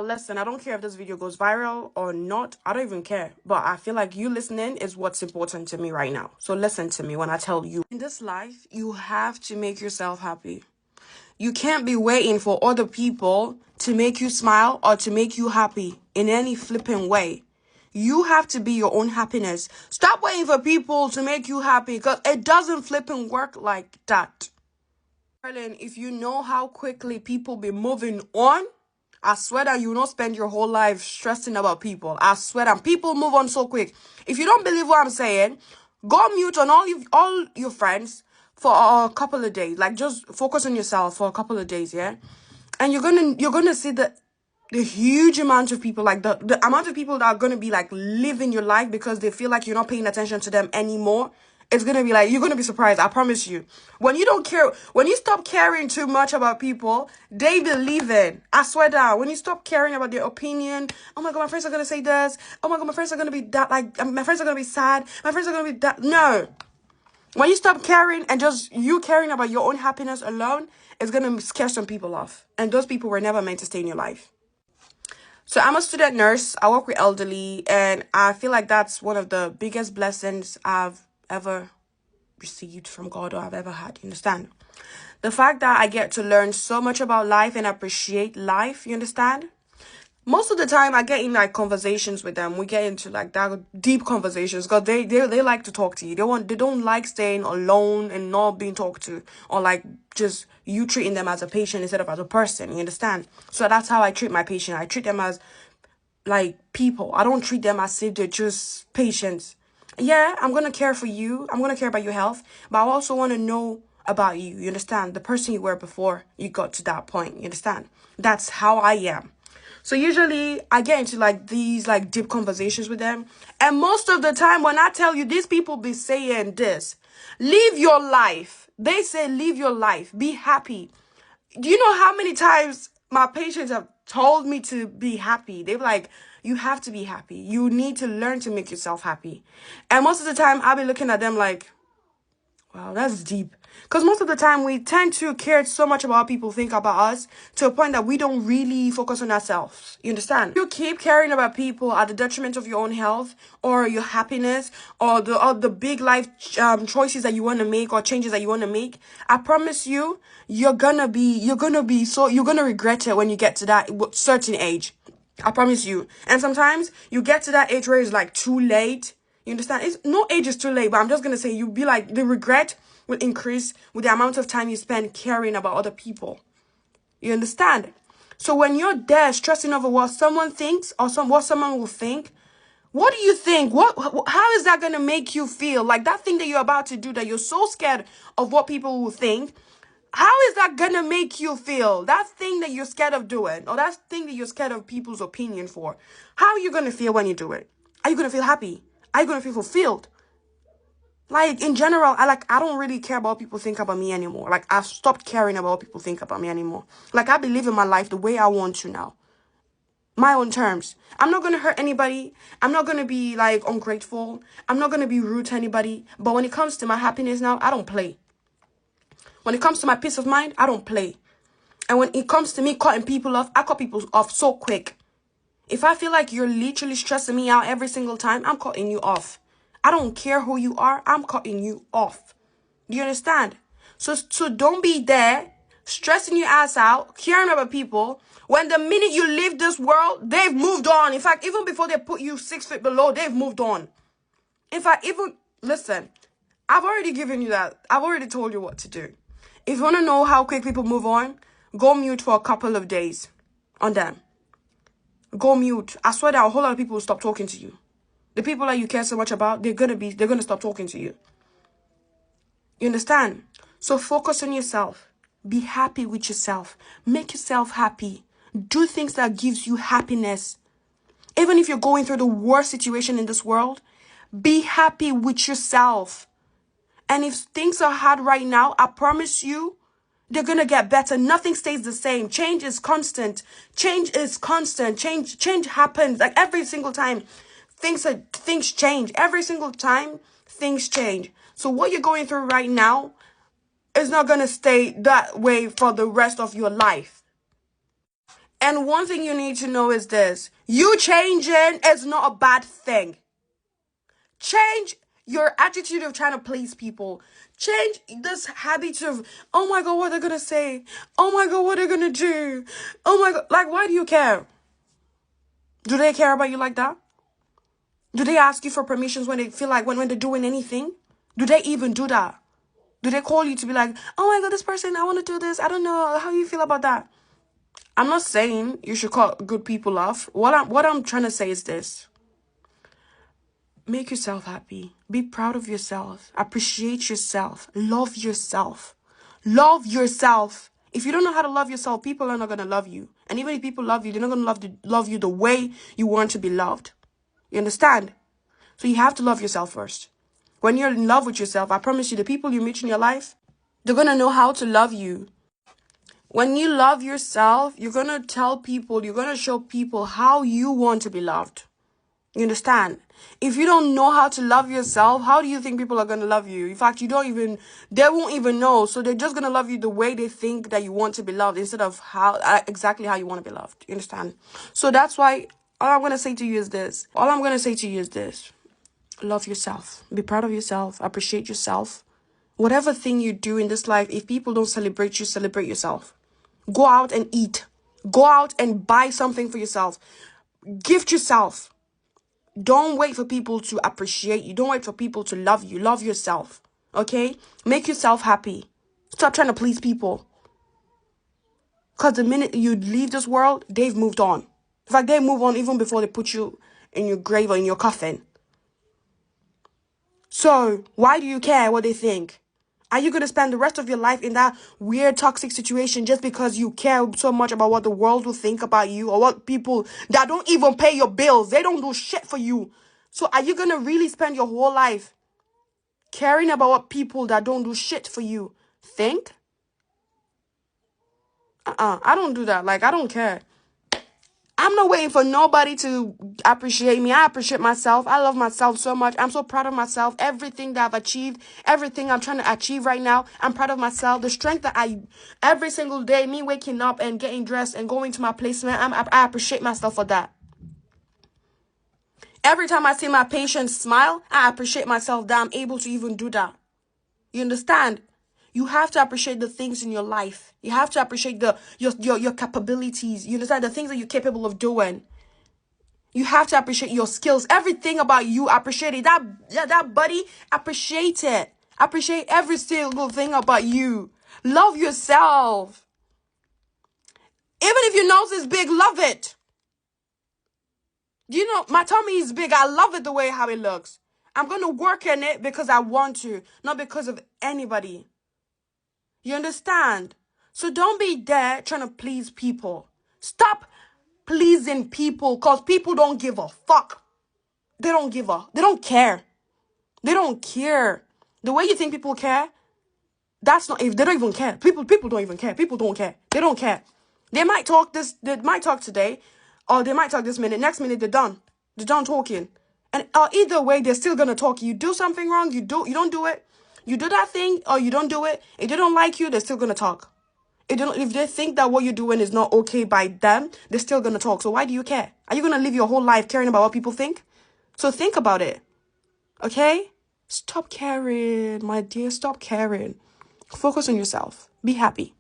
Listen, I don't care if this video goes viral or not. I don't even care. But I feel like you listening is what's important to me right now. So listen to me when I tell you. In this life, you have to make yourself happy. You can't be waiting for other people to make you smile or to make you happy in any flipping way. You have to be your own happiness. Stop waiting for people to make you happy because it doesn't flipping work like that. Darling, if you know how quickly people be moving on, I swear that you will not spend your whole life stressing about people. I swear that people move on so quick. If you don't believe what I'm saying, go mute on all your friends for a couple of days. Like, just focus on yourself for a couple of days, yeah? And you're gonna see the huge amount of people, like the amount of people that are gonna be like living your life because they feel like you're not paying attention to them anymore. It's gonna be like, you're gonna be surprised, I promise you. When you don't care, when you stop caring too much about people, they be leaving. I swear that. When you stop caring about their opinion, oh my god, my friends are gonna say this, oh my god, my friends are gonna be that, like, my friends are gonna be sad, my friends are gonna be that. No. When you stop caring and just you caring about your own happiness alone, it's gonna scare some people off. And those people were never meant to stay in your life. So I'm a student nurse. I work with elderly, and I feel like that's one of the biggest blessings I've ever received from God or I've ever had. You understand? The fact that I get to learn so much about life and appreciate life, you understand? Most of the time I get in like conversations with them. We get into like that deep conversations because they like to talk to you. They don't like staying alone and not being talked to, or like just you treating them as a patient instead of as a person. You understand? So that's how I treat my patient. I treat them as like people. I don't treat them as if they're just patients. Yeah, I'm gonna care for you. I'm gonna care about your health, but I also want to know about you. You understand? The person you were before you got to that point. You understand? That's how I am. So usually I get into like these like deep conversations with them. And most of the time when I tell you, these people be saying this, live your life. They say, live your life. Be happy. Do you know how many times my patients have told me to be happy? They're like, you have to be happy. You need to learn to make yourself happy. And most of the time I'll be looking at them like, wow, that's deep. Because most of the time we tend to care so much about what people think about us to a point that we don't really focus on ourselves. You understand? You keep caring about people at the detriment of your own health or your happiness or the big life choices that you want to make or changes that you want to make. I promise you, you're gonna regret it when you get to that certain age. I promise you. And sometimes you get to that age where it's like too late. You understand? It's no age is too late, but I'm just gonna say you'll be like the regret will increase with the amount of time you spend caring about other people. You understand? So when you're there stressing over what someone thinks or what someone will think, what do you think? How is that gonna make you feel? Like that thing that you're about to do that you're so scared of what people will think. How is that gonna make you feel? That thing that you're scared of doing, or that thing that you're scared of people's opinion for. How are you gonna feel when you do it? Are you gonna feel happy? Are you gonna feel fulfilled? Like, in general, I don't really care about what people think about me anymore. Like, I've stopped caring about what people think about me anymore. Like, I believe in my life the way I want to now. My own terms. I'm not gonna hurt anybody. I'm not gonna be, like, ungrateful. I'm not gonna be rude to anybody. But when it comes to my happiness now, I don't play. When it comes to my peace of mind, I don't play. And when it comes to me cutting people off, I cut people off so quick. If I feel like you're literally stressing me out every single time, I'm cutting you off. I don't care who you are. I'm cutting you off. Do you understand? So don't be there stressing your ass out, caring about people. When the minute you leave this world, they've moved on. In fact, even before they put you 6 feet below, they've moved on. In fact, listen, I've already given you that. I've already told you what to do. If you want to know how quick people move on, go mute for a couple of days on them. Go mute. I swear that a whole lot of people will stop talking to you. The people that you care so much about, they're gonna stop talking to you. You understand? So focus on yourself. Be happy with yourself. Make yourself happy. Do things that gives you happiness. Even if you're going through the worst situation in this world, be happy with yourself. And if things are hard right now, I promise you, they're gonna get better. Nothing stays the same. Change is constant. Change is constant. Change happens. Like every single time. Things change. Every single time, things change. So what you're going through right now is not going to stay that way for the rest of your life. And one thing you need to know is this. You changing is not a bad thing. Change your attitude of trying to please people. Change this habit of, oh my God, what they're going to say. Oh my God, what they're going to do. Oh my God. Like, why do you care? Do they care about you like that? Do they ask you for permissions when they feel like when they're doing anything? Do they even do that? Do they call you to be like, oh my God, this person, I want to do this. I don't know how you feel about that. I'm not saying you should cut good people off. What I'm trying to say is this. Make yourself happy. Be proud of yourself. Appreciate yourself. Love yourself. Love yourself. If you don't know how to love yourself, people are not going to love you. And even if people love you, they're not going to love you the way you want to be loved. You understand? So you have to love yourself first. When you're in love with yourself, I promise you, the people you meet in your life, they're going to know how to love you. When you love yourself, you're going to tell people, you're going to show people how you want to be loved. You understand? If you don't know how to love yourself, how do you think people are going to love you? In fact, they won't even know. So they're just going to love you the way they think that you want to be loved instead of exactly how you want to be loved. You understand? So that's why all I'm going to say to you is this. Love yourself. Be proud of yourself. Appreciate yourself. Whatever thing you do in this life, if people don't celebrate you, celebrate yourself. Go out and eat. Go out and buy something for yourself. Gift yourself. Don't wait for people to appreciate you. Don't wait for people to love you. Love yourself. Okay? Make yourself happy. Stop trying to please people. Because the minute you leave this world, they've moved on. In fact, they move on even before they put you in your grave or in your coffin. So, why do you care what they think? Are you going to spend the rest of your life in that weird toxic situation just because you care so much about what the world will think about you or what people that don't even pay your bills, they don't do shit for you? So are you going to really spend your whole life caring about what people that don't do shit for you think? I don't do that. Like, I don't care. I'm not waiting for nobody to appreciate me. I appreciate myself. I love myself so much. I'm so proud of myself. Everything that I've achieved, everything I'm trying to achieve right now, I'm proud of myself. The strength that every single day, me waking up and getting dressed and going to my placement, I appreciate myself for that. Every time I see my patients smile, I appreciate myself that I'm able to even do that. You understand? You have to appreciate the things in your life. You have to appreciate your capabilities. You understand the things that you're capable of doing. You have to appreciate your skills. Everything about you, appreciate it. That buddy, appreciate it. Appreciate every single thing about you. Love yourself. Even if your nose is big, love it. You know, my tummy is big. I love it the way how it looks. I'm going to work in it because I want to, not because of anybody. You understand? So don't be there trying to please people. Stop pleasing people because people don't give a fuck. They don't care. They don't care. The way you think people care, that's not, if they don't even care. People don't even care. People don't care. They don't care. They might talk today, or they might talk this minute. Next minute, they're done. They're done talking. And either way, they're still going to talk. You do something wrong, you don't do it. You do that thing, or you don't do it. If they don't like you, they're still going to talk. If they think that what you're doing is not okay by them, they're still going to talk. So why do you care? Are you going to live your whole life caring about what people think? So think about it. Okay? Stop caring, my dear. Stop caring. Focus on yourself. Be happy.